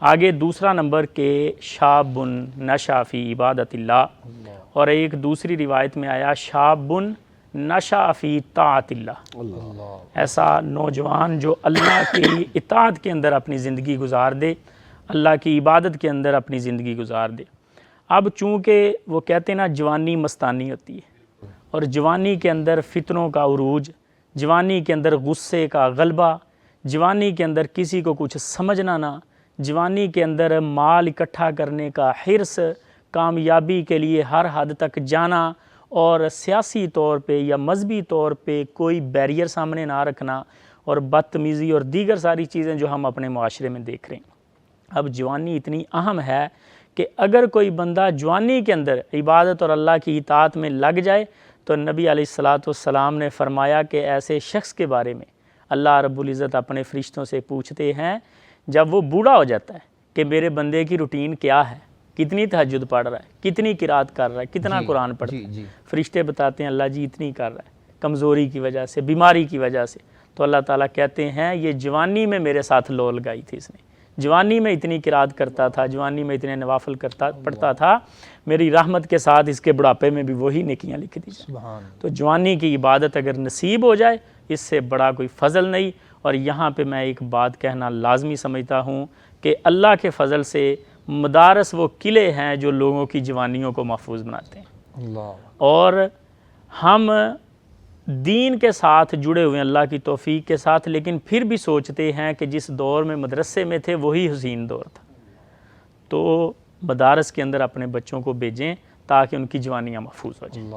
آگے دوسرا نمبر کہ شابن نشا فی عبادت اللہ، اور ایک دوسری روایت میں آیا شابن نشا فی طاعت اللہ، ایسا نوجوان جو اللہ کی اطاعت کے اندر اپنی زندگی گزار دے، اللہ کی عبادت کے اندر اپنی زندگی گزار دے۔ اب چونکہ وہ کہتے ہیں نا جوانی مستانی ہوتی ہے، اور جوانی کے اندر فتنوں کا عروج، جوانی کے اندر غصے کا غلبہ، جوانی کے اندر کسی کو کچھ سمجھنا نہ، جوانی کے اندر مال اکٹھا کرنے کا حرص، کامیابی کے لیے ہر حد تک جانا، اور سیاسی طور پہ یا مذہبی طور پہ کوئی بیریئر سامنے نہ رکھنا، اور بدتمیزی اور دیگر ساری چیزیں جو ہم اپنے معاشرے میں دیکھ رہے ہیں۔ اب جوانی اتنی اہم ہے کہ اگر کوئی بندہ جوانی کے اندر عبادت اور اللہ کی اطاعت میں لگ جائے تو نبی علیہ السلام نے فرمایا کہ ایسے شخص کے بارے میں اللہ رب العزت اپنے فرشتوں سے پوچھتے ہیں جب وہ بوڑھا ہو جاتا ہے کہ میرے بندے کی روٹین کیا ہے، کتنی تہجد پڑھ رہا ہے، کتنی قرات کر رہا ہے، کتنا قرآن پڑھتا ہے۔ فرشتے بتاتے ہیں اللہ جی اتنی کر رہا ہے، کمزوری کی وجہ سے، بیماری کی وجہ سے۔ تو اللہ تعالیٰ کہتے ہیں یہ جوانی میں میرے ساتھ لو لگائی تھی اس نے، جوانی میں اتنی قرات کرتا تھا، جوانی میں اتنے نوافل پڑھتا تھا، میری رحمت کے ساتھ اس کے بڑھاپے میں بھی وہی نیکیاں لکھ دی جائیں۔ تو جوانی کی عبادت اگر نصیب ہو جائے اس سے بڑا کوئی فضل نہیں۔ اور یہاں پہ میں ایک بات کہنا لازمی سمجھتا ہوں کہ اللہ کے فضل سے مدارس وہ قلعے ہیں جو لوگوں کی جوانیوں کو محفوظ بناتے ہیں، اور ہم دین کے ساتھ جڑے ہوئے ہیں اللہ کی توفیق کے ساتھ، لیکن پھر بھی سوچتے ہیں کہ جس دور میں مدرسے میں تھے وہی حسین دور تھا۔ تو مدارس کے اندر اپنے بچوں کو بھیجیں تاکہ ان کی جوانیاں محفوظ ہو جائیں۔